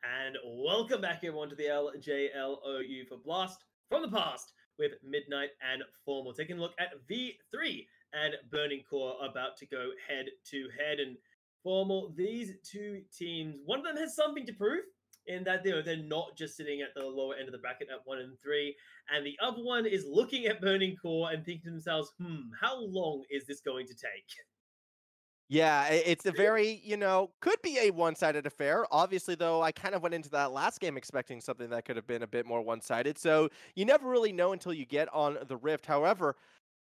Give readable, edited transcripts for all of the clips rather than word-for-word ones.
And welcome back, everyone, to the LJL for Blast from the Past with Midnight and Formal. Taking a look at V3 and Burning Core about to go head to head. And Formal, these two teams, one of them has something to prove in that they're not just sitting at the lower end of the bracket at 1 and 3. And the other one is looking at Burning Core and thinking to themselves, how long is this going to take? Yeah, it's a very, could be a one-sided affair. Obviously, though, I kind of went into that last game expecting something that could have been a bit more one-sided. So you never really know until you get on the Rift. However,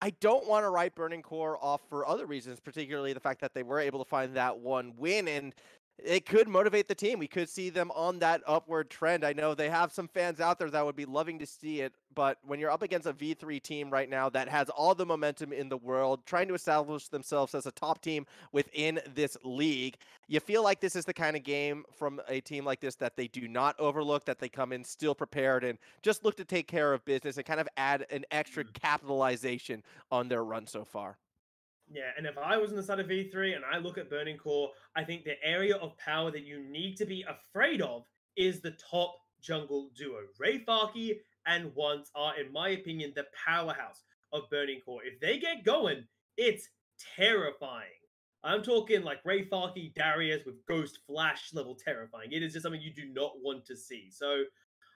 I don't want to write Burning Core off for other reasons, particularly the fact that they were able to find that one win, and it could motivate the team. We could see them on that upward trend. I know they have some fans out there that would be loving to see it, but when you're up against a V3 team right now that has all the momentum in the world, trying to establish themselves as a top team within this league, you feel like this is the kind of game from a team like this that they do not overlook, that they come in still prepared and just look to take care of business and kind of add an extra capitalization on their run so far. Yeah, and if I was on the side of V3 and I look at Burning Core, I think the area of power that you need to be afraid of is the top jungle duo. Rayfarky and Once are, in my opinion, the powerhouse of Burning Core. If they get going, it's terrifying. I'm talking like Rayfarky, Darius with Ghost Flash level terrifying. It is just something you do not want to see. So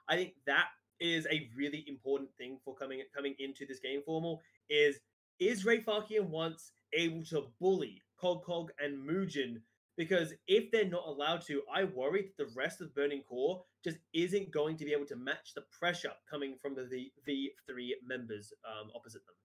I think that is a really important thing for coming into this game formal is Rayfarky and Once able to bully Cog and Muujin, because if they're not allowed to, I worry that the rest of Burning Core just isn't going to be able to match the pressure coming from the V3 members opposite them.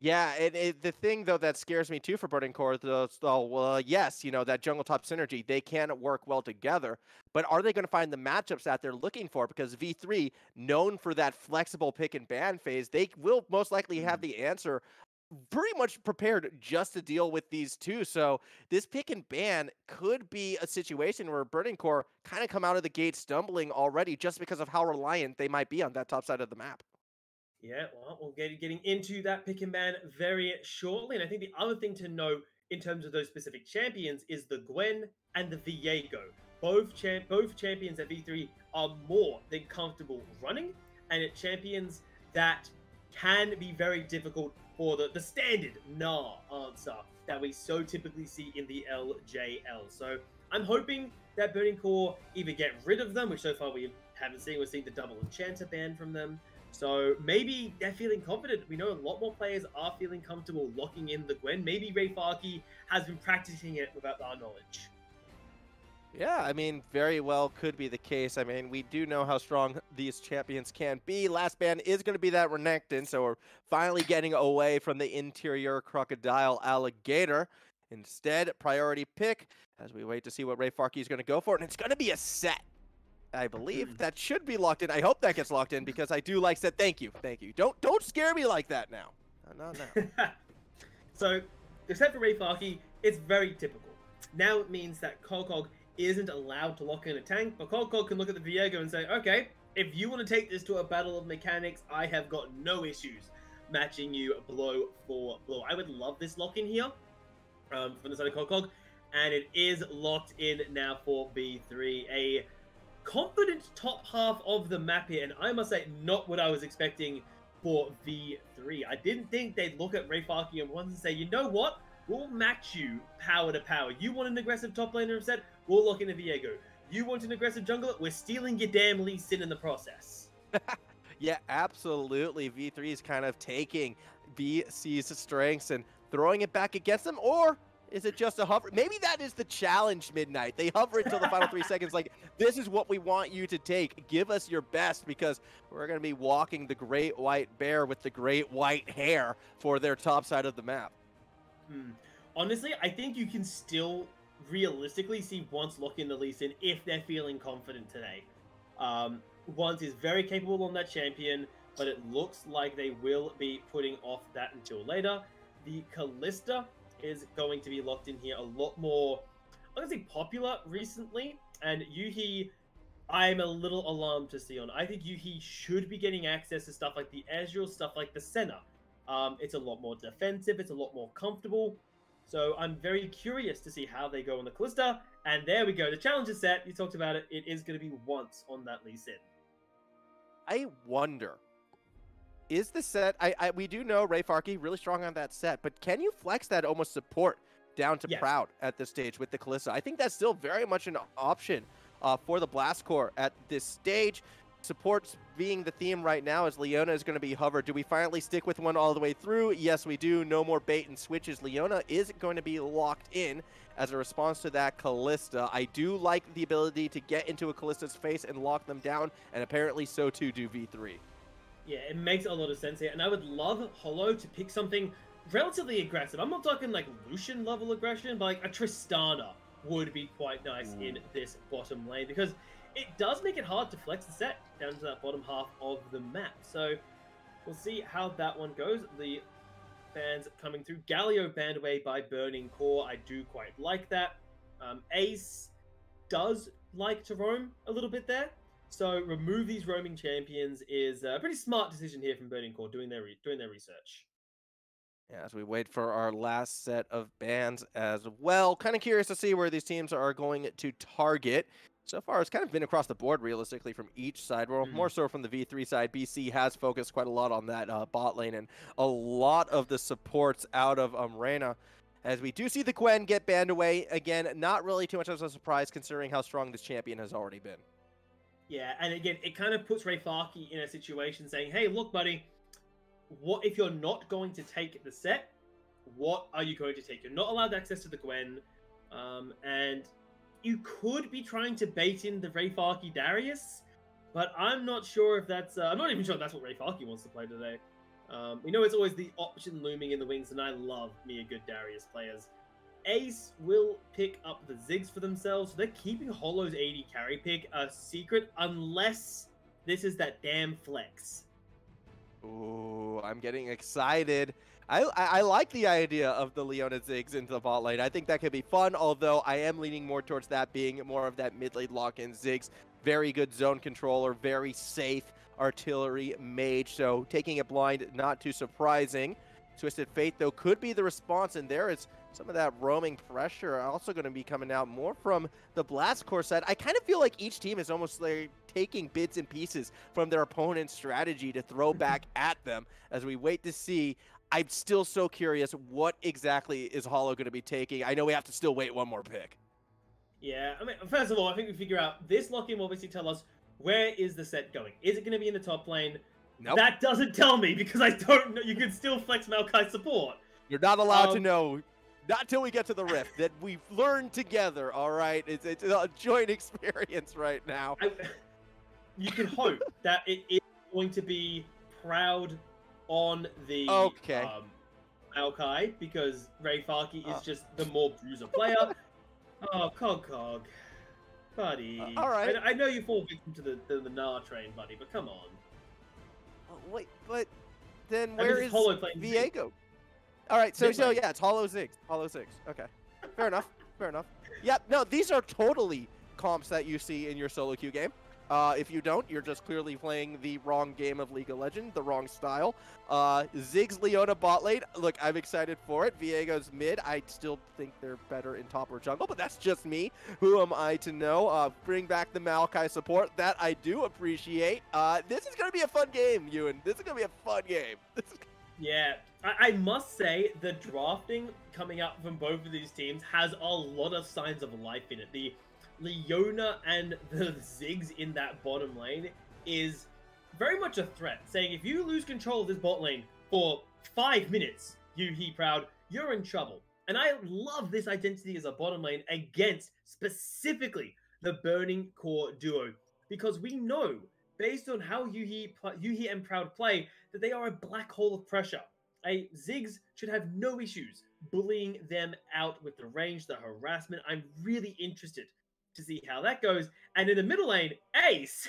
Yeah, the thing though that scares me too for Burning Core, well, yes, that jungle top synergy, they can work well together, but are they going to find the matchups that they're looking for? Because V3, known for that flexible pick and ban phase, they will most likely have the answer pretty much prepared just to deal with these two. So this pick and ban could be a situation where Burning Core kind of come out of the gate stumbling already just because of how reliant they might be on that top side of the map. Yeah, well, we'll get getting into that pick and ban very shortly. And I think the other thing to know in terms of those specific champions is the Gwen and the Viego. Both champions at V3 are more than comfortable running, and it champions that can be very difficult for the standard nah answer that we so typically see in the LJL. So I'm hoping that Burning Core either get rid of them, which so far we haven't seen. We've seen the double enchanter ban from them. So maybe they're feeling confident. We know a lot more players are feeling comfortable locking in the Gwen. Maybe Rayfarky has been practicing it without our knowledge. Yeah, I mean, very well could be the case. I mean, we do know how strong these champions can be. Last ban is going to be that Renekton, so we're finally getting away from the interior crocodile alligator. Instead, priority pick as we wait to see what Rayfarky is going to go for, and it's going to be a set. I believe that should be locked in. I hope that gets locked in because I do like set. Thank you. Don't scare me like that now. Not now. So, except for Rayfarky, it's very typical. Now it means that Cog isn't allowed to lock in a tank, but Cog can look at the Viego and say, okay, if you want to take this to a battle of mechanics, I have got no issues matching you blow for blow. I would love this lock in here from the side of Cog, and it is locked in now for B3. A confident top half of the map here, and I must say, not what I was expecting for V3. I didn't think they'd look at Rayfarky and Once and say, you know what? We'll match you power to power. You want an aggressive top laner instead? We'll lock in a Viego. You want an aggressive jungler? We're stealing your damn Lee Sin in the process. Yeah, absolutely. V3 is kind of taking VC's strengths and throwing it back against them, or is it just a hover? Maybe that is the challenge, Midnight. They hover until the final 3 seconds. Like, this is what we want you to take. Give us your best because we're going to be walking the great white bear with the great white hair for their top side of the map. Honestly, I think you can still realistically see Once lock in the Lee Sin if they're feeling confident today. Once is very capable on that champion, but it looks like they will be putting off that until later. The Kalista is going to be locked in here a lot more, I'm going to say, popular recently. And Yuhi, I'm a little alarmed to see on. I think Yuhi should be getting access to stuff like the Ezreal, stuff like the Senna. It's a lot more defensive. It's a lot more comfortable. So I'm very curious to see how they go on the Kalista And there we go. The challenger set, you talked about it. It is going to be once on that Lee Sin. I wonder, is the set, we do know Ray Farkey really strong on that set, but can you flex that almost support down to Proud at this stage with the Kalista? I think that's still very much an option for the Blast Corps at this stage. Supports being the theme right now, as Leona is going to be hover. Do we finally stick with one all the way through? Yes, we do. No more bait and switches. Leona is going to be locked in as a response to that Kalista. I do like the ability to get into a Kalista's face and lock them down, and apparently so too do V3. Yeah, it makes a lot of sense here, and I would love Hollow to pick something relatively aggressive. I'm not talking like Lucian level aggression, but like a Tristana would be quite nice in this bottom lane, because it does make it hard to flex the set down to that bottom half of the map. So we'll see how that one goes. The bans coming through. Galio banned away by Burning Core. I do quite like that. Ace does like to roam a little bit there. So remove these roaming champions is a pretty smart decision here from Burning Core, doing their research. Yeah, as we wait for our last set of bans as well. Kind of curious to see where these teams are going to target. So far, it's kind of been across the board, realistically, from each side. Well, more so from the V3 side. BC has focused quite a lot on that bot lane, and a lot of the supports out of Reyna. As we do see the Gwen get banned away. Again, not really too much of a surprise, considering how strong this champion has already been. Yeah, and again, it kind of puts Ray Farkey in a situation saying, hey, look, buddy, what if you're not going to take the set? What are you going to take? You're not allowed access to the Gwen, and you could be trying to bait in the Ray Farkey Darius, but I'm not sure if that's... I'm not even sure if that's what Ray Farkey wants to play today. We know it's always the option looming in the wings, and I love me a good Darius players. Ace will pick up the Ziggs for themselves, so they're keeping Hollow's AD carry pick a secret, unless this is that damn flex. Ooh, I'm getting excited. I like the idea of the Leona Ziggs into the bot lane. I think that could be fun, although I am leaning more towards that being more of that mid lane lock-in. Ziggs, very good zone controller, very safe artillery mage, so taking it blind, not too surprising. Twisted Fate, though, could be the response, and there is some of that roaming pressure also going to be coming out more from the Blast Corps side. I kind of feel like each team is almost like taking bits and pieces from their opponent's strategy to throw back at them as we wait to see. I'm still so curious, what exactly is Hollow going to be taking? I know we have to still wait one more pick. Yeah, I mean, first of all, I think we figure out this lock-in will obviously tell us where is the set going. Is it going to be in the top lane? Nope. That doesn't tell me, because I don't know. You can still flex Maokai support. You're not allowed to know. Not until we get to the rift that we've learned together, all right? It's a joint experience right now. You can hope that it is going to be Proud on the Maokai, because Ray Farkey is just the more bruiser player. Oh, Cog. Buddy. All right. I know you fall victim to the Gnar train, buddy, but come on. Oh, wait, but then where is Viego? All right, so yeah, it's Hollow Ziggs. Hollow Ziggs. Okay. Fair enough. Fair enough. Yep, no, these are totally comps that you see in your solo queue game. If you don't, you're just clearly playing the wrong game of League of Legends, the wrong style. Ziggs, Leona bot lane. Look, I'm excited for it. Viego's mid. I still think they're better in top or jungle, but that's just me. Who am I to know? Bring back the Maokai support. That I do appreciate. This is going to be a fun game, Ewan. This is going to be a fun game. Yeah, I must say the drafting coming up from both of these teams has a lot of signs of life in it. The Leona and the Ziggs in that bottom lane is very much a threat, saying if you lose control of this bot lane for 5 minutes, Proud, you're in trouble. And I love this identity as a bottom lane against specifically the Burning Core duo, because we know, based on how Yuhi and Proud play, that they are a black hole of pressure. A Ziggs should have no issues bullying them out with the range, the harassment. I'm really interested to see how that goes. And in the middle lane, Ace,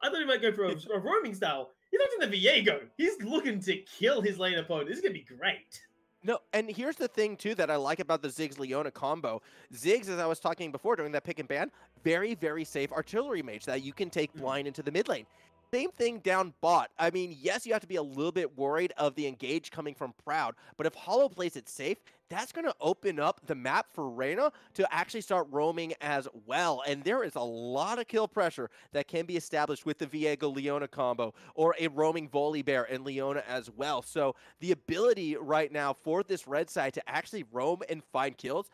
I thought he might go for a roaming style. He looked in the Viego. He's looking to kill his lane opponent. This is going to be great. No, and here's the thing, too, that I like about the Ziggs-Leona combo. Ziggs, as I was talking before during that pick and ban, very, very safe artillery mage that you can take blind into the mid lane. Same thing down bot. I mean, yes, you have to be a little bit worried of the engage coming from Proud, but if Hollow plays it safe, that's going to open up the map for Reyna to actually start roaming as well. And there is a lot of kill pressure that can be established with the Viego-Leona combo or a roaming Volibear and Leona as well. So the ability right now for this red side to actually roam and find kills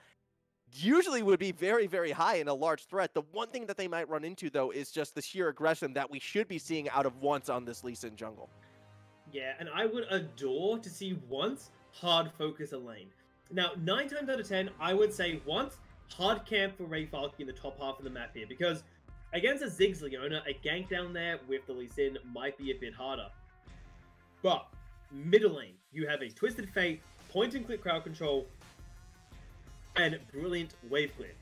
usually would be very, very high in a large threat. The one thing that they might run into, though, is just the sheer aggression that we should be seeing out of Once on this Lee Sin jungle. Yeah, and I would adore to see Once hard focus a lane. Now, 9 times out of 10, I would say Once hard camp for Ray Falky in the top half of the map here, because against a Ziggs Leona, a gank down there with the Lee Sin might be a bit harder. But middle lane, you have a Twisted Fate, point and click crowd control, and brilliant wave clear.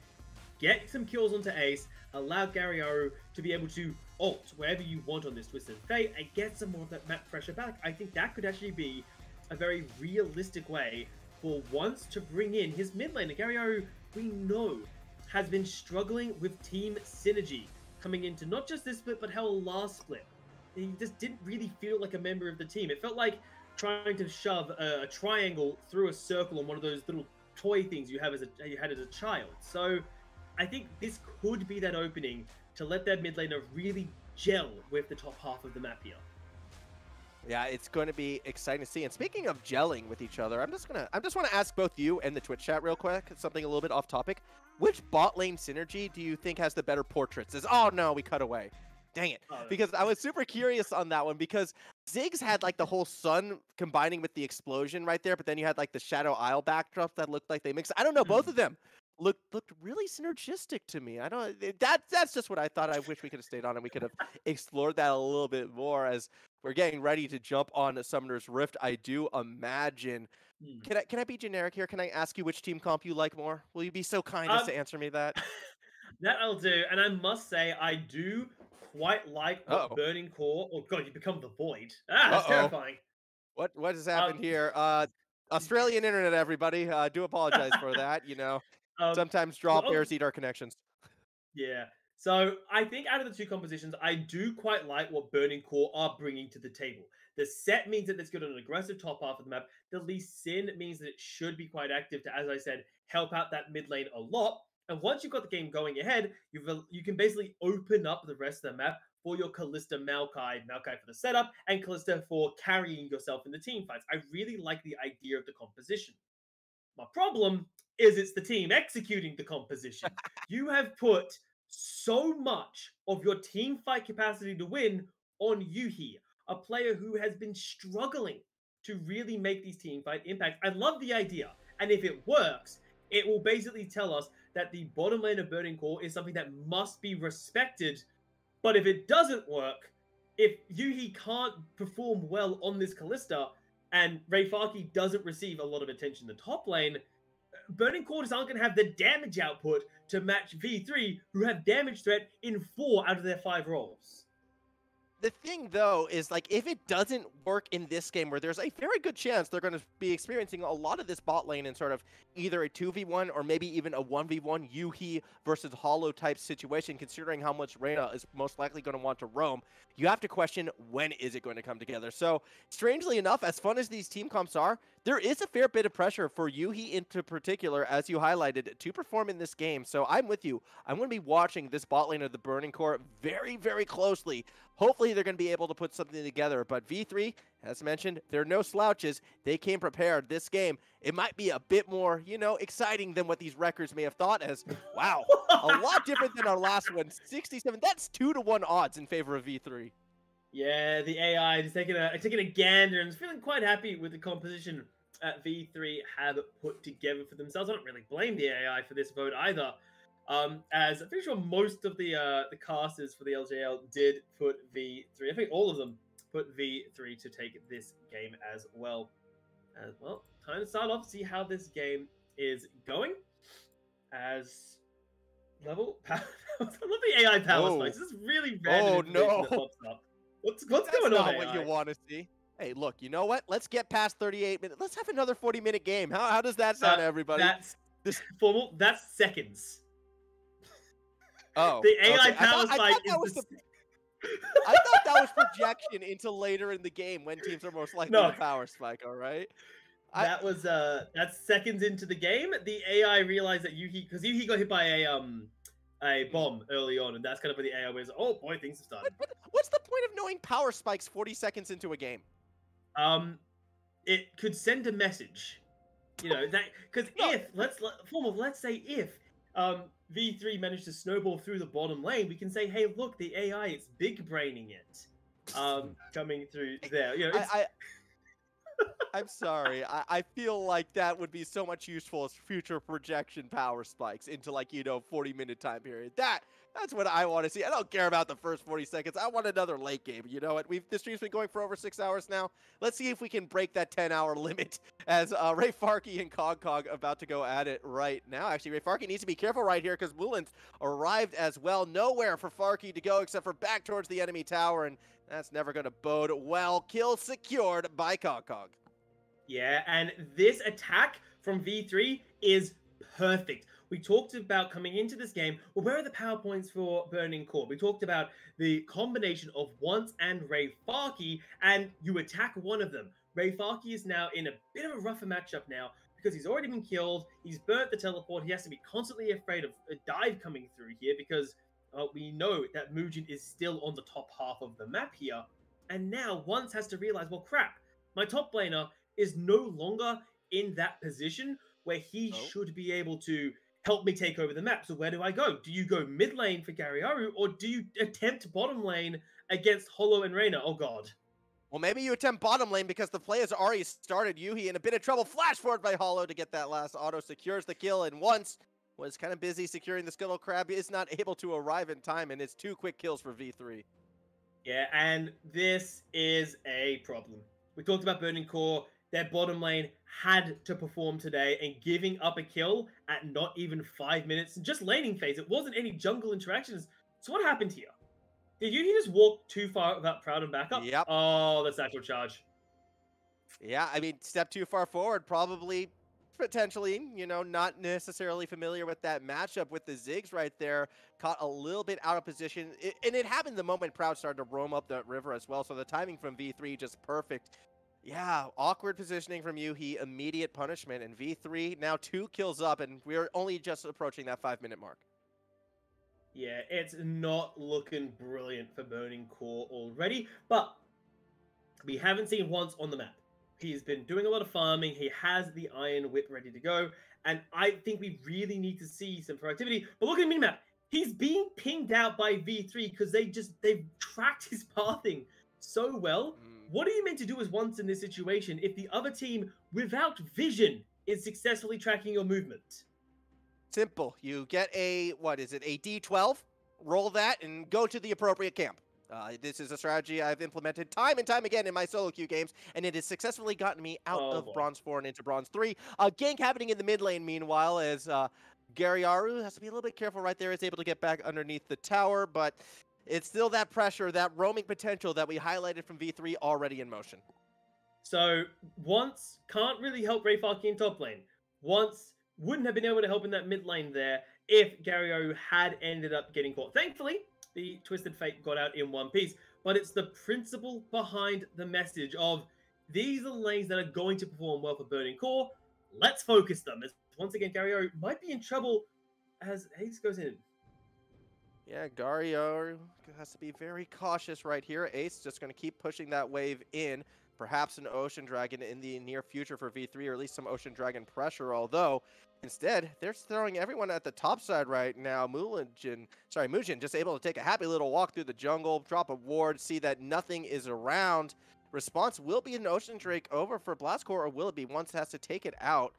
Get some kills onto Ace, allow Garyaru to be able to ult wherever you want on this Twisted Fate, and get some more of that map pressure back. I think that could actually be a very realistic way for Once to bring in his mid laner. Garyaru, we know, has been struggling with team synergy coming into not just this split, but hell, last split. He just didn't really feel like a member of the team. It felt like trying to shove a triangle through a circle on one of those little toy things you had as a child. So I think this could be that opening to let that mid laner really gel with the top half of the map here. Yeah, it's going to be exciting to see. And speaking of gelling with each other, I just want to ask both you and the Twitch chat real quick, something a little bit off topic. Which bot lane synergy do you think has the better portraits? Oh no, we cut away. Dang it. Because I was super curious on that one, because Ziggs had like the whole sun combining with the explosion right there, but then you had like the Shadow Isle backdrop that looked like they mixed. I don't know, both of them looked really synergistic to me. That's just what I thought. I wish we could have stayed on and we could have explored that a little bit more as we're getting ready to jump on Summoner's Rift. I do imagine. Can I be generic here? Can I ask you which team comp you like more? Will you be so kind as to answer me that? That I'll do. And I must say, I do quite like what Burning Core. Oh god, you become the Void. That's terrifying. What has happened here? Australian internet, everybody. Do apologize for that. You know, sometimes drop airs eat our connections. Yeah. So I think out of the two compositions, I do quite like what Burning Core are bringing to the table. The set means that it's good on an aggressive top half of the map. The Lee Sin means that it should be quite active to, as I said, help out that mid lane a lot. And once you've got the game going ahead, you can basically open up the rest of the map for your Kalista Maokai for the setup, and Kalista for carrying yourself in the team fights. I really like the idea of the composition. My problem is it's the team executing the composition. You have put so much of your team fight capacity to win on Yuhi, a player who has been struggling to really make these team fight impacts. I love the idea, and if it works, it will basically tell us that the bottom lane of Burning Core is something that must be respected. But if it doesn't work, if Yuhi can't perform well on this Kalista, and Rayfaki doesn't receive a lot of attention in the top lane, Burning Core aren't going to have the damage output to match V3, who have damage threat in 4 out of their 5 roles. The thing, though, is like if it doesn't work in this game, where there's a very good chance they're going to be experiencing a lot of this bot lane in sort of either a 2v1 or maybe even a 1v1 Yuhi versus Hollow type situation, considering how much Reyna is most likely going to want to roam, you have to question, when is it going to come together? So strangely enough, as fun as these team comps are, there is a fair bit of pressure for Yuhi into particular, as you highlighted, to perform in this game. So I'm with you. I'm going to be watching this bot lane of the Burning Core very, very closely. Hopefully they're going to be able to put something together. But V3, as mentioned, they're no slouches. They came prepared. This game, it might be a bit more, exciting than what these records may have thought as, wow, a lot different than our last one. 67, that's 2-to-1 odds in favor of V3. Yeah, the AI is taking a gander and is feeling quite happy with the composition V3 have put together for themselves. I don't really blame the AI for this vote either, as I'm pretty sure most of the casters for the LJL did put V3. I think all of them put V3 to take this game as well. Well, time to start off, see how this game is going. As level power, I love the AI power spikes. This is really random information that pops up. What's going on? That's not what you want to see. Hey, look, you know what? Let's get past 38 minutes. Let's have another 40-minute game. How does that sound to everybody? That's formal. That's seconds. Oh, the AI power spike is I thought that was projection into later in the game when teams are most likely No, to power spike, all right? I that was that's seconds into the game. The AI realized that Yuhi, because Yuhi got hit by a mm. bomb early on, and that's kind of when the AI was, oh boy, things have started. What's the point of knowing power spikes 40 seconds into a game? It could send a message, that because No. if let's say if V3 managed to snowball through the bottom lane, we can say, hey, look, the AI is big braining it, coming through there. I'm sorry. I feel like that would be so much useful as future projection power spikes into 40-minute time period. That's what I want to see. I don't care about the first 40 seconds. I want another late game. You know what? This stream's been going for over 6 hours now. Let's see if we can break that 10-hour limit as Ray Farkey and Cog about to go at it right now. Actually, Ray Farkey needs to be careful right here because Mulin's arrived as well. Nowhere for Farkey to go except for back towards the enemy tower, and that's never going to bode well. Kill secured by Cog. Yeah, and this attack from V3 is perfect. We talked about coming into this game, well, where are the power points for Burning Core? We talked about the combination of Once and Ray Farkey, and you attack one of them. Ray Farkey is now in a bit of a rougher matchup now because he's already been killed. He's burnt the teleport. He has to be constantly afraid of a dive coming through here because we know that Mugen is still on the top half of the map here. And now Once has to realize, well, crap, my top laner is no longer in that position where he should be able to help me take over the map. So where do I go? Do you go mid lane for Garyaru, or do you attempt bottom lane against Hollow and Reyna? Oh god. Well, maybe you attempt bottom lane because the play has already started. Yuhi in a bit of trouble. Flash forward by Hollow to get that last auto. Secures the kill, and Once was kind of busy securing the Scuttle Crab. Is not able to arrive in time, and it's 2 quick kills for V3. Yeah, and this is a problem. We talked about Burning Core. Their bottom lane had to perform today, and giving up a kill at not even 5 minutes, just laning phase. It wasn't any jungle interactions. So what happened here? Did you just walk too far without Proud and backup? Yep. Oh, that's actual charge. Yeah, I mean, step too far forward, probably, potentially, not necessarily familiar with that matchup with the Ziggs right there. Caught a little bit out of position. And it happened the moment Proud started to roam up the river as well. So the timing from V3 just perfect. Yeah, awkward positioning from Yuhi, immediate punishment, and V3 now 2 kills up, and we're only just approaching that 5-minute mark. Yeah, it's not looking brilliant for Burning Core already, but we haven't seen Once on the map. He's been doing a lot of farming, he has the Iron Whip ready to go, and I think we really need to see some productivity. But look at the minimap, he's being pinged out by V3 because they've tracked his pathing so well. What are you meant to do as Once in this situation if the other team, without vision, is successfully tracking your movement? Simple. You get a D12, roll that, and go to the appropriate camp. This is a strategy I've implemented time and time again in my solo queue games, and it has successfully gotten me out of Bronze 4 and into Bronze 3. Gank happening in the mid lane, meanwhile, as Garyaru has to be a little bit careful right there. Is able to get back underneath the tower, but it's still that pressure, that roaming potential that we highlighted from V3 already in motion. So, Once can't really help Ray Farkey in top lane. Once wouldn't have been able to help in that mid lane there if Garyaru had ended up getting caught. Thankfully, the Twisted Fate got out in one piece, but it's the principle behind the message of these are the lanes that are going to perform well for Burning Core. Let's focus them. As once again, Garyaru might be in trouble as Ace goes in. Yeah, Garyaru has to be very cautious right here. Ace just going to keep pushing that wave in. Perhaps an Ocean Dragon in the near future for V3, or at least some Ocean Dragon pressure, although instead they're throwing everyone at the top side right now. Mugen just able to take a happy little walk through the jungle, drop a ward, see that nothing is around. Response will be an Ocean Drake over for Blastcore, or will it be Once has to take it out?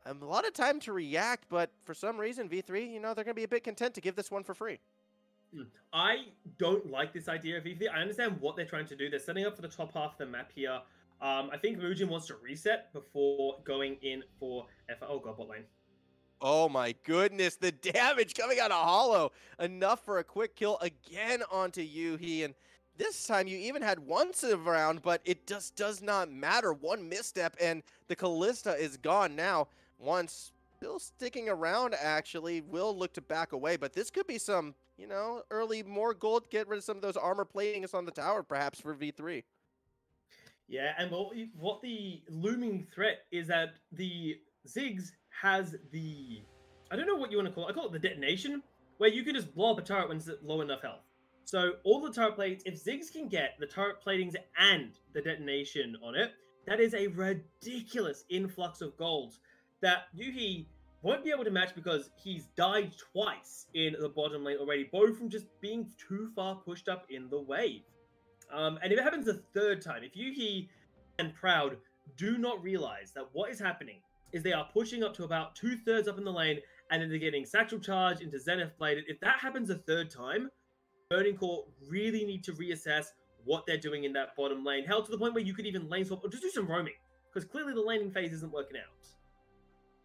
A lot of time to react, but for some reason, V3, they're going to be a bit content to give this one for free. I don't like this idea of V3. I understand what they're trying to do. They're setting up for the top half of the map here. I think Mugen wants to reset before going in for Oh god, bot lane. Oh my goodness, the damage coming out of Hollow. Enough for a quick kill again onto Yuhi, and this time you even had Once around, but it just does not matter. One misstep and the Callista is gone now. Once still sticking around, actually, will look to back away, but this could be some you know, early more gold, get rid of some of those armor platings on the tower, perhaps for V3. Yeah, and what the looming threat is that the Ziggs has the, I don't know what you want to call it. I call it the detonation, where you can just blow up a turret when it's at low enough health. So all the turret plates, if Ziggs can get the turret platings and the detonation on it, that is a ridiculous influx of gold that Yuhi won't be able to match because he's died twice in the bottom lane already, both from just being too far pushed up in the wave. And if it happens a third time, if Yuhi and Proud do not realize that what is happening is they are pushing up to about 2/3 up in the lane, and then they're getting Satchel Charge into Zenith Bladed. If that happens a third time, Burning Core really need to reassess what they're doing in that bottom lane. Hell, to the point where you could even lane swap or just do some roaming, because clearly the laning phase isn't working out.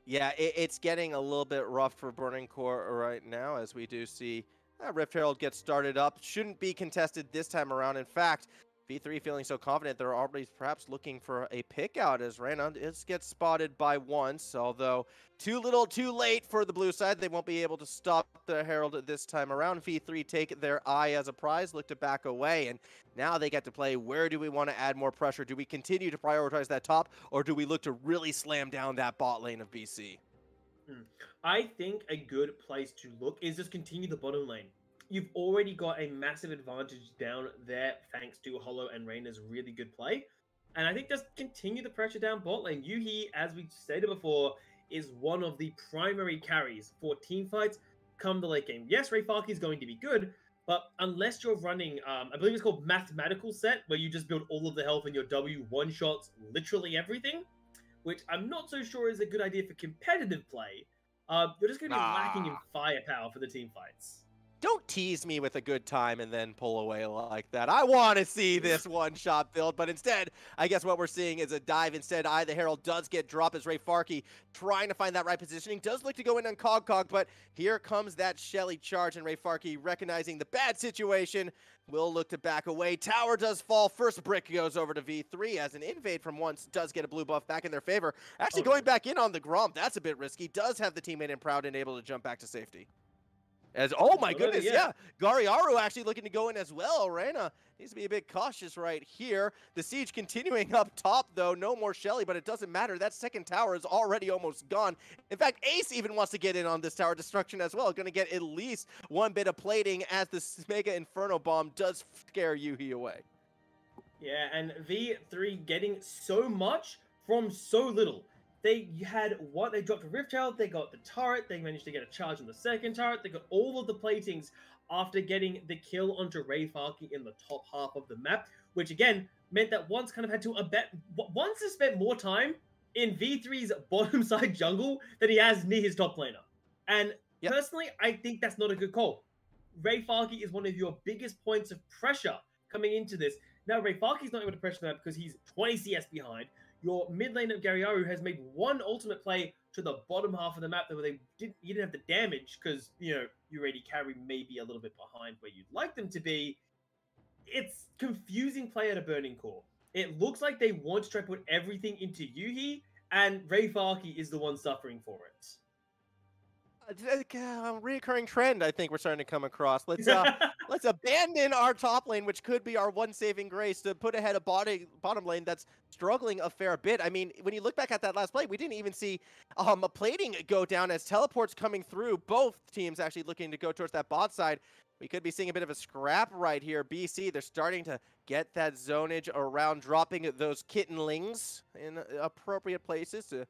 Yeah, it's getting a little bit rough for Burning Core right now, as we do see Rift Herald get started up. Shouldn't be contested this time around. In fact, V3 feeling so confident, they're already perhaps looking for a pick out as Reyna gets spotted by once, although too little too late for the blue side. They won't be able to stop the Herald this time around. V3 take their eye as a prize, look to back away, and now they get to play, where do we want to add more pressure? Do we continue to prioritize that top, or do we look to really slam down that bot lane of BC? I think a good place to look is just continue the bottom lane. You've already got a massive advantage down there thanks to Hollow and Reyna's really good play. And I think just continue the pressure down bot lane. Yuhi, as we stated before, is one of the primary carries for team fights come the late game. Yes, Rayfaki is going to be good, but unless you're running, I believe it's called Mathematical Set, where you just build all of the health and your W one-shots literally everything, which I'm not so sure is a good idea for competitive play. You're just going to be lacking in firepower for the team fights. Don't tease me with a good time and then pull away like that. I want to see this one-shot build, but instead, I guess what we're seeing is a dive. Instead, the Herald does get dropped as Rayfarki trying to find that right positioning. Does look to go in on Cog, but here comes that Shelly charge, and Rayfarki, recognizing the bad situation, will look to back away. Tower does fall. First brick goes over to V3 as an invade from once does get a blue buff back in their favor. Actually going back in on the Gromp, that's a bit risky. Does have the teammate in Proud and able to jump back to safety. As, oh my goodness, yeah. Gariaru actually looking to go in as well. Reyna needs to be a bit cautious right here. The siege continuing up top, though. No more Shelly, but it doesn't matter. That second tower is already almost gone. In fact, Ace even wants to get in on this tower destruction as well. Going to get at least one bit of plating as the Mega Inferno Bomb does scare Yuhi away. Yeah, and V3 getting so much from so little. They had what? They dropped a Rift Herald, they got the turret, they managed to get a charge on the second turret, they got all of the platings after getting the kill onto Rayfarki in the top half of the map, which again meant that Once kind of had to Once has spent more time in V3's bottom side jungle than he has near his top laner. And personally, I think that's not a good call. Rayfarki is one of your biggest points of pressure coming into this. Now, Rayfarki's not able to pressure that because he's 20 CS behind. Your mid lane of Gariaru has made one ultimate play to the bottom half of the map where you didn't have the damage because, you know, you already carry maybe a little bit behind where you'd like them to be. It's confusing play at a Burning Core. It looks like they want to try to put everything into Yuhi, and Rayfarki is the one suffering for it. A reoccurring trend I think we're starting to come across. Let's abandon our top lane, which could be our one saving grace, to put ahead a bottom lane that's struggling a fair bit. I mean, when you look back at that last play, we didn't even see a plating go down as teleports coming through. Both teams actually looking to go towards that bot side. We could be seeing a bit of a scrap right here. BC, they're starting to get that zonage around, dropping those kittenlings in appropriate places to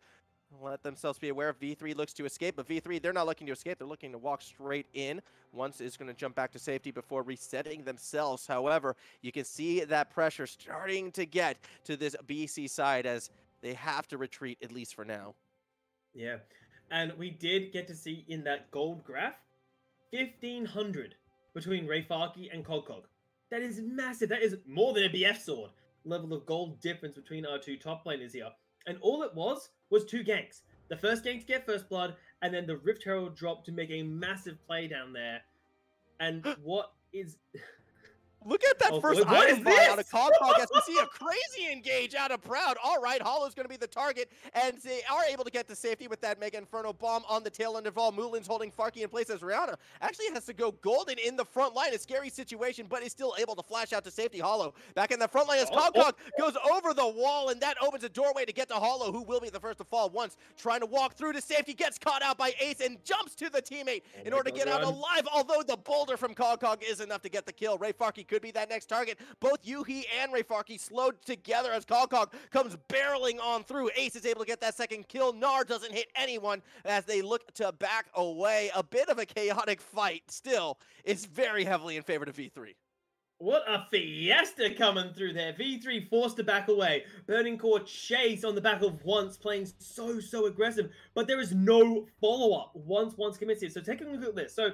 let themselves be aware. V3 looks to escape, but V3, they're not looking to escape. They're looking to walk straight in. Once is going to jump back to safety before resetting themselves. However, you can see that pressure starting to get to this BC side as they have to retreat, at least for now. Yeah, and we did get to see in that gold graph, 1,500 between Rayfarki and Cog. That is massive. That is more than a BF sword level of gold difference between our two top laners here. And all it was two ganks. The first gank to get first blood, and then the Rift Herald drop to make a massive play down there. And what is... Look at that Oh, first boy, what item is buy out of this? Cogcog as we see a crazy engage out of Proud. All right, Hollow's going to be the target, and they are able to get to safety with that Mega Inferno bomb on the tail end of all. Mulin's holding Farky in place as Rihanna actually has to go golden in the front line. A scary situation, but is still able to flash out to safety. Hollow back in the front line as Cogcog goes over the wall, and that opens a doorway to get to Hollow, who will be the first to fall once. Trying to walk through to safety, gets caught out by Ace and jumps to the teammate in order to get out alive, although the boulder from Cogcog is enough to get the kill. Ray Farky could be that next target. Both Yuhi and Ray Farky slowed together as Cogcog comes barreling on through. Ace is able to get that second kill. Gnar doesn't hit anyone as they look to back away. A bit of a chaotic fight still is very heavily in favor of V3. What a fiesta coming through there. V3 forced to back away. Burning Core chase on the back of Once, playing so aggressive, but there is no follow-up once commits here. So take a look at this. So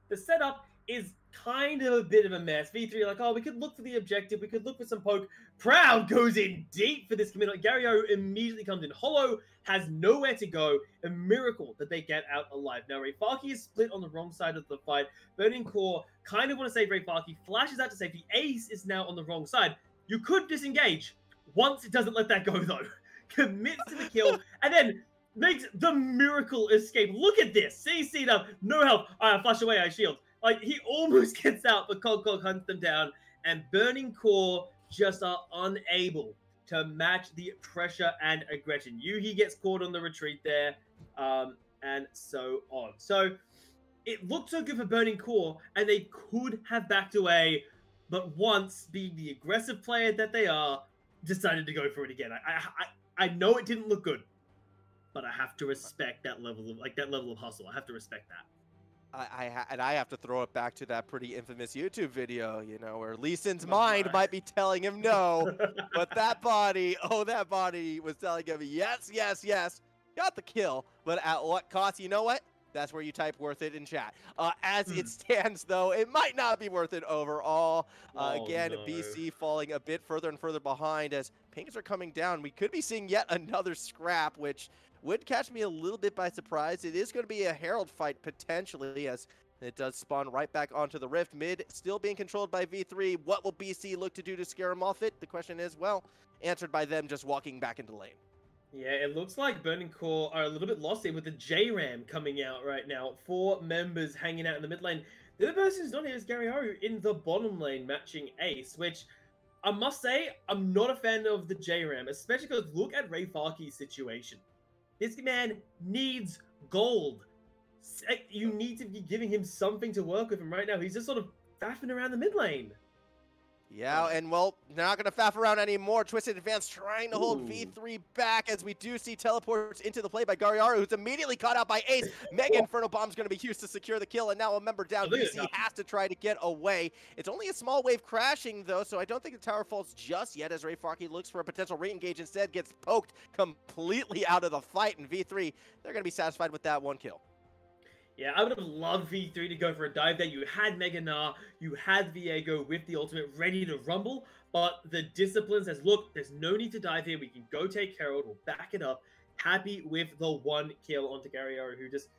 the setup is kind of a bit of a mess. V3 like, oh, we could look for the objective. We could look for some poke. Proud goes in deep for this commit. Gary O immediately comes in. Hollow has nowhere to go. A miracle that they get out alive. Now, Ray Farky is split on the wrong side of the fight. Burning Core kind of want to save Ray Farky. Flashes out to safety. Ace is now on the wrong side. You could disengage. Once it doesn't let that go, though. Commits to the kill. And then makes the miracle escape. Look at this. CC'd up. No help. I flash away. I shield. Like, he almost gets out, but Cog hunts them down. And Burning Core just are unable to match the pressure and aggression. Yuhi gets caught on the retreat there, and so on. So it looked so good for Burning Core, and they could have backed away, but Once, being the aggressive player that they are, decided to go for it again. I know it didn't look good, but I have to respect that level of hustle. I have to respect that. I have to throw it back to that pretty infamous YouTube video, you know, where Lee Sin's mind might be telling him no, but that body was telling him yes, got the kill, but at what cost? You know what? That's where you type worth it in chat. As it stands, though, it might not be worth it overall. Again, no. BC falling a bit further and further behind as pings are coming down. We could be seeing yet another scrap, which would catch me a little bit by surprise. It is going to be a Herald fight potentially, as it does spawn right back onto the Rift. Mid still being controlled by V3. What will BC look to do to scare him off it? The question is, well, answered by them just walking back into lane. Yeah, it looks like Burning Core are a little bit lost here with the J-Ram coming out right now. 4 members hanging out in the mid lane. The other person who's not here is Gary O in the bottom lane matching Ace, which I must say, I'm not a fan of the J-Ram, especially because look at Ray Farky's situation. This man needs gold. You need to be giving him something to work with him right now. He's just sort of faffing around the mid lane. Yeah, and well, they're not going to faff around anymore. Twisted Advance trying to hold V3 back as we do see teleports into the play by Gariaru, who's immediately caught out by Ace. Mega Inferno Bomb's going to be used to secure the kill, and now a member down. BC has to try to get away. It's only a small wave crashing, though, so I don't think the tower falls just yet as Ray Farky looks for a potential re-engage. Instead, gets poked completely out of the fight, and V3, they're going to be satisfied with that one kill. Yeah, I would have loved V3 to go for a dive there. You had Mega Gnar, you had Viego with the ultimate ready to rumble, but the discipline says, look, there's no need to dive here. We can go take Herald, we'll back it up. Happy with the 1 kill onto Gariaru, who just...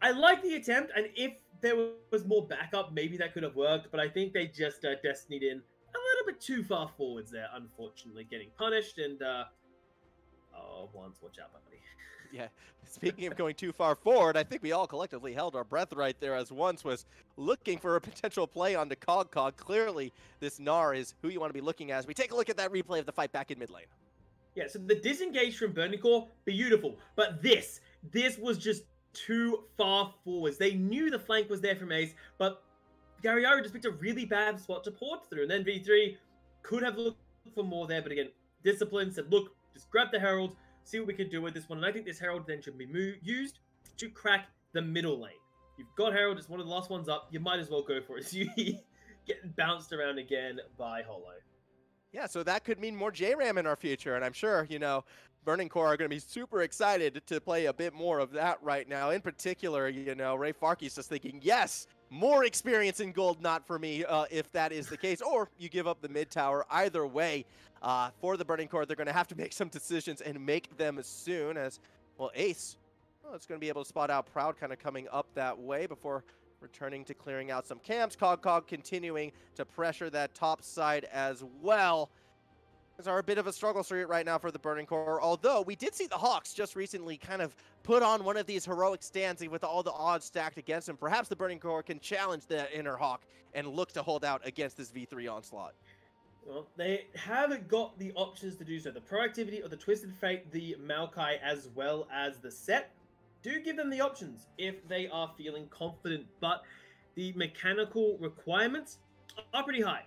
I like the attempt, and if there was more backup, maybe that could have worked, but I think they just Destinied in a little bit too far forwards there, unfortunately, getting punished, and... Oh, Once, watch out, buddy. Yeah, speaking of going too far forward, I think we all collectively held our breath right there as Once was looking for a potential play onto Cog. Clearly, this Gnar is who you want to be looking at as we take a look at that replay of the fight back in mid lane. Yeah, so the disengage from Burning Core, beautiful. But this was just too far forwards. They knew the flank was there from Ace, but Gariaru just picked a really bad spot to port through. And then V3 could have looked for more there, but again, discipline said, look, just grab the Herald, see what we can do with this one. And I think this Herald then should be used to crack the middle lane. You've got Herald, it's one of the last ones up. You might as well go for it. So you getting bounced around again by Hollow. Yeah, so that could mean more J-Ram in our future. And I'm sure, you know, Burning Core are going to be super excited to play a bit more of that right now. In particular, you know, Ray Farky's just thinking, yes, more experience in gold, not for me, if that is the case. Or you give up the mid tower. Either way, for the Burning Core, they're going to have to make some decisions and make them soon as, well, Ace, well, it's going to be able to spot out Proud kind of coming up that way before returning to clearing out some camps. Cog continuing to pressure that top side as well. These are a bit of a struggle street right now for the Burning Core, although we did see the Hawks just recently kind of put on one of these heroic stands with all the odds stacked against them. Perhaps the Burning Core can challenge the Inner Hawk and look to hold out against this V3 onslaught. Well, they haven't got the options to do so. The Proactivity or the Twisted Fate, the Maokai, as well as the Set do give them the options if they are feeling confident, but the mechanical requirements are pretty high.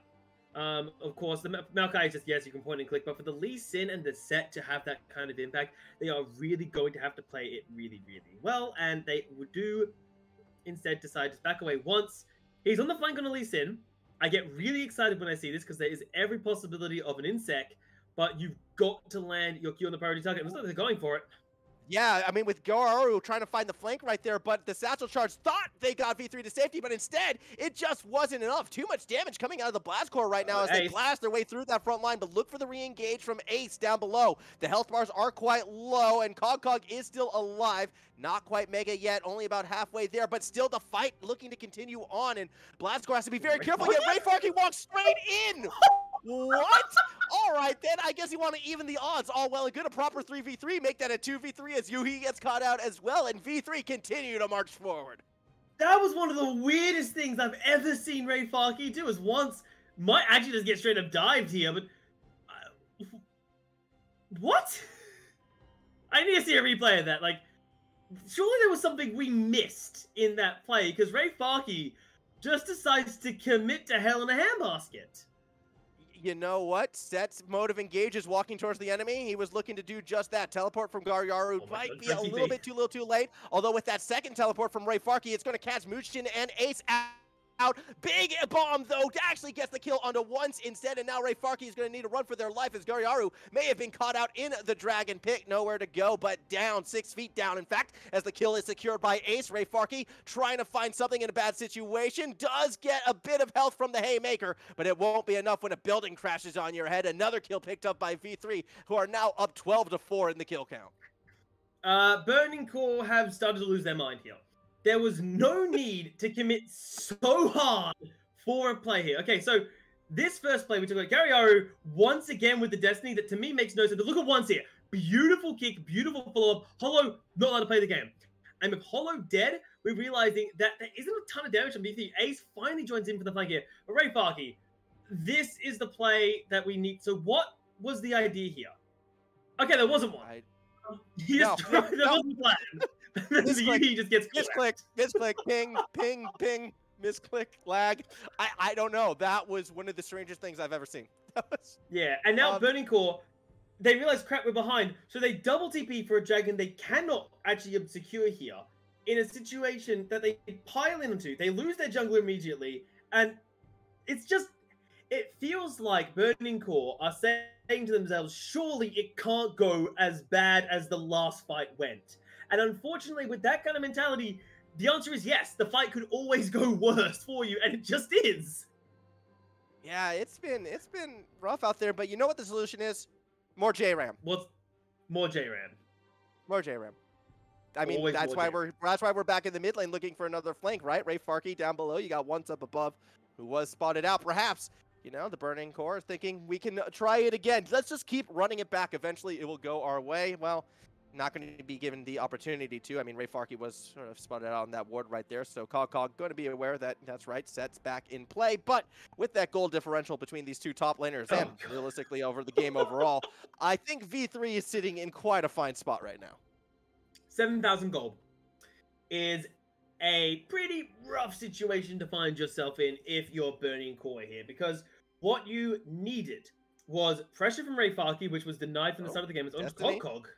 Of course, the Maokai is just, yes, you can point and click, but for the Lee Sin and the Set to have that kind of impact, they are really going to have to play it really, really well, and they would do instead decide to back away once. He's on the flank on a Lee Sin. I get really excited when I see this because there is every possibility of an insect, but you've got to land your Q on the priority target. It looks like they're going for it. Yeah, I mean, with Gararu trying to find the flank right there, but the Satchel Charge thought they got V3 to safety, but instead, it just wasn't enough. Too much damage coming out of the Blast Core right now as they blast their way through that front line, but look for the re-engage from Ace down below. The health bars are quite low, and Cog is still alive. Not quite Mega yet, only about halfway there, but still the fight looking to continue on, and Blast Core has to be very careful, yet Ray Farkey walks straight in! What? All right, then. I guess you want to even the odds. All well and good. A proper 3v3. Make that a 2v3 as Yuhi gets caught out as well. And V3 continue to march forward. That was one of the weirdest things I've ever seen Ray Farkey do. Is once, might actually just get straight up dived here, but... what? I need to see a replay of that. Like, surely there was something we missed in that play, because Ray Farkey just decides to commit to hell in a handbasket. You know what? Set's mode of engage is walking towards the enemy. He was looking to do just that. Teleport from Garyaru might be a little bit too late. Although with that second teleport from Ray Farkey, it's going to catch Muchin and Ace out. Big bomb, though, actually gets the kill onto once instead, and now Ray Farkey is going to need to run for their life as Garyaru may have been caught out in the Dragon Pit. Nowhere to go, but down, 6 feet down, in fact, as the kill is secured by Ace. Ray Farkey trying to find something in a bad situation, does get a bit of health from the Haymaker, but it won't be enough when a building crashes on your head. Another kill picked up by V3, who are now up 12-4 in the kill count. Burning Core have started to lose their mind here. There was no need to commit so hard for a play here. Okay, so this first play, we took like Garyaru once again with the Destiny that to me makes no sense. But look at once here. Beautiful kick, beautiful follow-up. Hollow not allowed to play the game. And with Hollow dead, we're realizing that there isn't a ton of damage on B3. Ace finally joins in for the flank here. But Ray Farkey, this is the play that we need. So what was the idea here? Okay, there wasn't one. There wasn't a plan. He just gets misclick, ping, misclick, lag. I don't know. That was one of the strangest things I've ever seen. Yeah, and now Burning Core, they realize, crap, we're behind. So they double TP for a dragon they cannot actually secure here in a situation that they pile into. They lose their jungler immediately, and it's just, it feels like Burning Core are saying to themselves, surely it can't go as bad as the last fight went. And unfortunately, with that kind of mentality, the answer is yes. The fight could always go worse for you, and it just is. Yeah, it's been rough out there, but you know what the solution is? More JRAM. What's more JRAM? More JRAM. I mean, that's why we're back in the mid lane looking for another flank, right? Ray Farkey down below. You got once up above, who was spotted out. Perhaps, you know, the Burning Core is thinking we can try it again. Let's just keep running it back. Eventually, it will go our way. Well, not going to be given the opportunity to. I mean, Ray Farkey was sort of spotted out on that ward right there, so Cog going to be aware that that's right, Set's back in play. But with that goal differential between these two top laners and realistically over the game overall, I think V3 is sitting in quite a fine spot right now. 7,000 gold is a pretty rough situation to find yourself in if you're Burning Core here, because what you needed was pressure from Ray Farkey, which was denied from the start of the game. It's on Cog.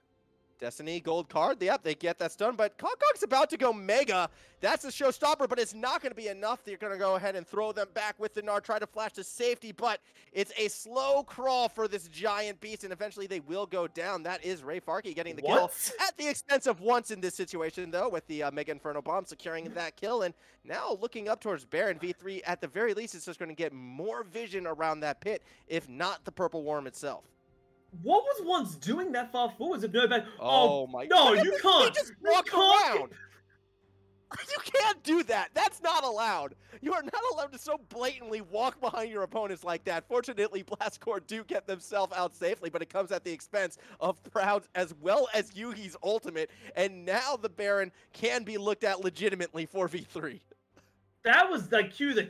Destiny gold card. Yep, they get that stun, but Cog's about to go mega. That's a showstopper, but it's not going to be enough. They're going to go ahead and throw them back with the Nard, try to flash to safety, but it's a slow crawl for this giant beast, and eventually they will go down. That is Ray Farkey getting the kill at the expense of once in this situation, though, with the Mega Inferno Bomb securing that kill, and now looking up towards Baron. V3, at the very least, is just going to get more vision around that pit, if not the Purple Worm itself. What was once doing that far forwards of no back? Oh my! No, you can't. He just walked around. You can't do that. That's not allowed. You are not allowed to so blatantly walk behind your opponents like that. Fortunately, Blastcore do get themselves out safely, but it comes at the expense of Proud as well as Yuhi's ultimate. And now the Baron can be looked at legitimately for V3. That was like cue the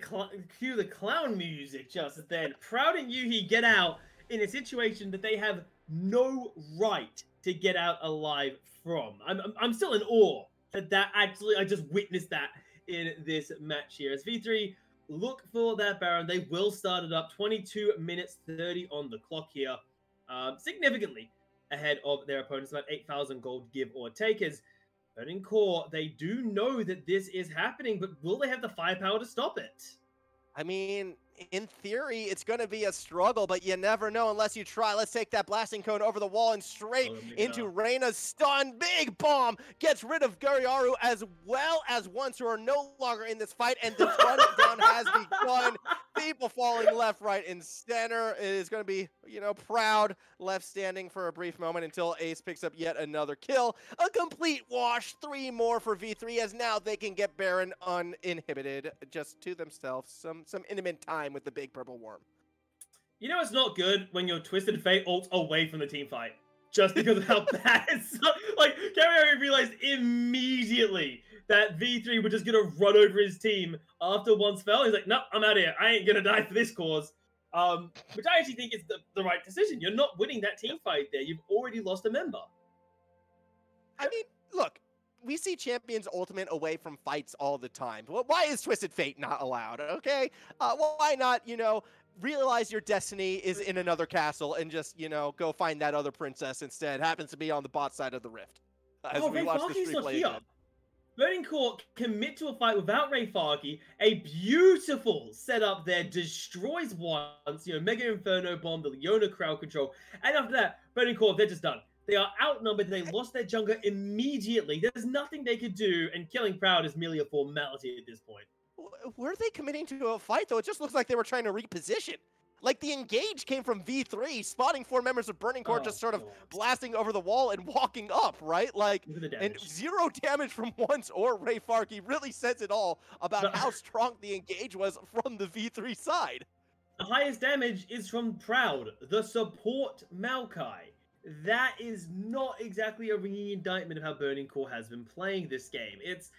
clown music just then. Proud and Yuhi get out in a situation that they have no right to get out alive from. I'm still in awe that actually I just witnessed that in this match here. As V3 look for that Baron, they will start it up. 22 minutes 30 on the clock here, significantly ahead of their opponents, about 8,000 gold give or take. As Burning Core, they do know that this is happening, but will they have the firepower to stop it? I mean, in theory, it's going to be a struggle, but you never know unless you try. Let's take that blasting cone over the wall and straight into Reyna's stun. Big bomb gets rid of Gariaru as well as ones who are no longer in this fight, and the run down has begun. People falling left, right, and center. It is going to be, Proud left standing for a brief moment until Ace picks up yet another kill. A complete wash. 3 more for V3 as now they can get Baron uninhibited just to themselves. Some intimate time with the big purple worm. You know it's not good when your Twisted Fate ults away from the team fight. Just because of how bad it's... Like, Gary realized immediately that V3 were just going to run over his team after once fell. He's like, nope, I'm out of here. I ain't going to die for this cause. Which I actually think is the right decision. You're not winning that team fight there. You've already lost a member. I mean, look, we see champions ultimate away from fights all the time. Well, why is Twisted Fate not allowed? Okay, why not? Realize your destiny is in another castle and just go find that other princess instead. Happens to be on the bot side of the rift. As we watch the stream play again. Burning Core commit to a fight without Ray Farkey. A beautiful setup there, destroys once. Mega Inferno bomb, the Leona crowd control, and after that, Burning Core, they're just done. They are outnumbered. They lost their jungler immediately. There's nothing they could do, and killing Proud is merely a formality at this point. Were they committing to a fight, though? It just looks like they were trying to reposition. Like, the engage came from V3, spotting 4 members of Burning Core just sort of blasting over the wall and walking up, right? Like, and 0 damage from once or Ray Farkey really says it all about how strong the engage was from the V3 side. The highest damage is from Proud, the support Maokai. That is not exactly a ringing indictment of how Burning Core has been playing this game. It's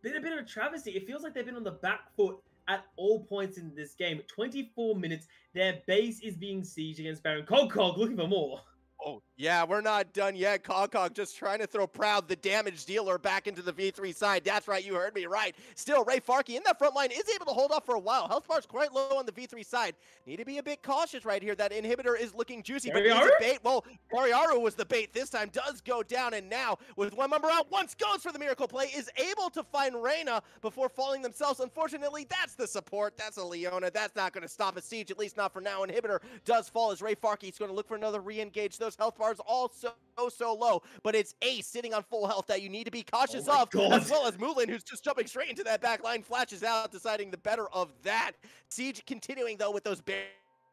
been a bit of a travesty. It feels like they've been on the back foot at all points in this game. 24 minutes, their base is being sieged against Baron. Cog looking for more. Oh, yeah, we're not done yet. Cog just trying to throw Proud, the damage dealer, back into the V3 side. That's right, you heard me right. Still, Ray Farkey in that front line is able to hold off for a while. Health bar's quite low on the V3 side. Need to be a bit cautious right here. That inhibitor is looking juicy, but is it bait? Well, Gariaru was the bait this time. Does go down, and now, with 1 member out, once goes for the miracle play, is able to find Reyna before falling themselves. Unfortunately, that's the support. That's a Leona. That's not going to stop a siege, at least not for now. Inhibitor does fall as Ray Farkey is going to look for another re-engage. Those health bars also so low, but it's Ace sitting on full health that you need to be cautious of, as well as Moulin, who's just jumping straight into that back line, flashes out, deciding the better of that. Siege continuing, though, with those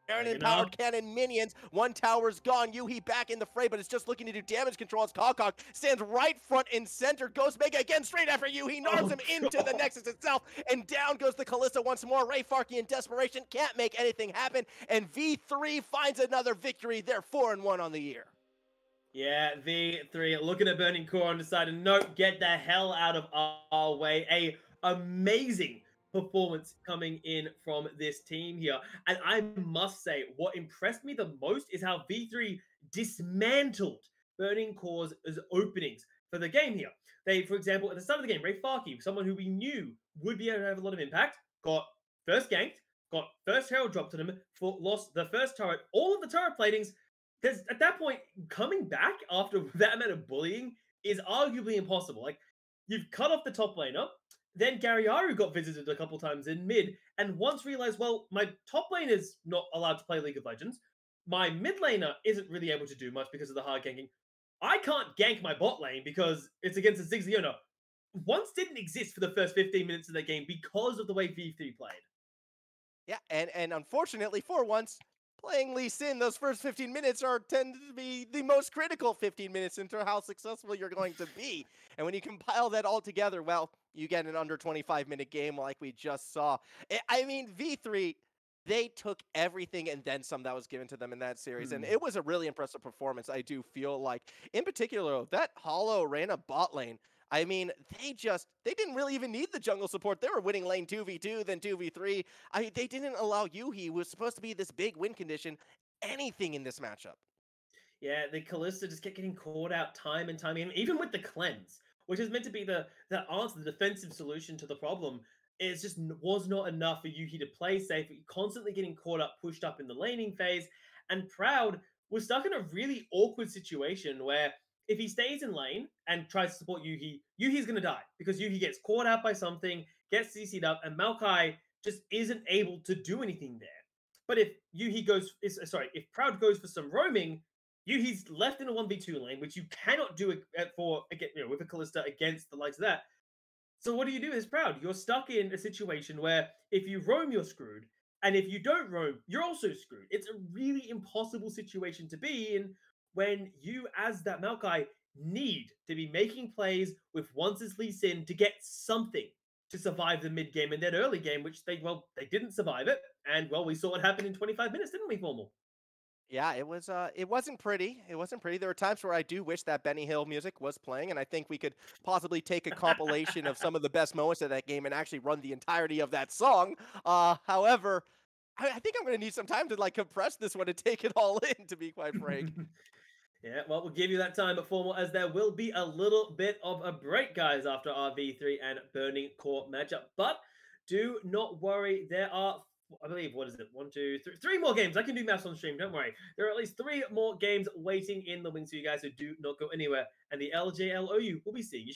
Baron-empowered cannon minions. 1 tower's gone. Yuhi back in the fray, but it's just looking to do damage control as Cog stands right front and center. Goes Mega again, straight after Yuhi, knocks him into the Nexus itself, and down goes the Kalista once more. Ray Farkey in desperation can't make anything happen, and V3 finds another victory. They're 4-1 on the year. Yeah, V3 looking at Burning Core and deciding, nope, get the hell out of our way. A amazing performance coming in from this team here. And I must say, what impressed me the most is how V3 dismantled Burning Core's openings for the game here. They, for example, at the start of the game, Ray Farkey, someone who we knew would be able to have a lot of impact, got first ganked, got first herald dropped to them, lost the first turret, all of the turret platings. Because at that point, coming back after that amount of bullying is arguably impossible. Like, you've cut off the top laner, then Gariaru got visited a couple times in mid, and once realized, well, my top lane is not allowed to play League of Legends. My mid laner isn't really able to do much because of the hard ganking. I can't gank my bot lane because it's against a Ziggs Leona. Once didn't exist for the first 15 minutes of the game because of the way V3 played. Yeah, and unfortunately, for once, playing Lee Sin, those first 15 minutes are tend to be the most critical 15 minutes into how successful you're going to be. And when you compile that all together, well, you get an under 25-minute game like we just saw. I mean, V3, they took everything and then some that was given to them in that series. And Hmm. it was a really impressive performance, I do feel like. In particular, that Hollow Reyna bot lane, I mean, they didn't really even need the jungle support. They were winning lane 2v2, then 2v3. They didn't allow Yuhi, who was supposed to be this big win condition, anything in this matchup. Yeah, the Callista just kept getting caught out time and time again, even with the cleanse, which is meant to be the answer, the defensive solution to the problem. It just was not enough for Yuki to play safe, constantly getting caught up, pushed up in the laning phase, and Proud was stuck in a really awkward situation where if he stays in lane and tries to support Yuhi, Yuhi's going to die because Yuhi gets caught out by something, gets CC'd up, and Maokai just isn't able to do anything there. But if if Proud goes for some roaming, he's left in a 1v2 lane, which you cannot do with a Callista against the likes of that. So what do you do as Proud? You're stuck in a situation where if you roam, you're screwed. And if you don't roam, you're also screwed. It's a really impossible situation to be in when you, as that Maokai, need to be making plays with once Lee Sin to get something to survive the mid game and that early game, which they didn't survive it. And well, we saw what happened in 25 minutes, didn't we, Formal? Yeah, it wasn't pretty. It wasn't pretty. There were times where I do wish that Benny Hill music was playing, and I think we could possibly take a compilation of some of the best moments of that game and actually run the entirety of that song. However, I think I'm going to need some time to like compress this one and take it all in, to be quite frank. Yeah, well, we'll give you that time, but Formal, as there will be a little bit of a break, guys, after our V3 and Burning Core matchup. But do not worry, there are, I believe, what is it? One, two, three more games. I can do maths on stream, don't worry. There are at least three more games waiting in the wings for you guys, so do not go anywhere. And the LJLOU will be seeing you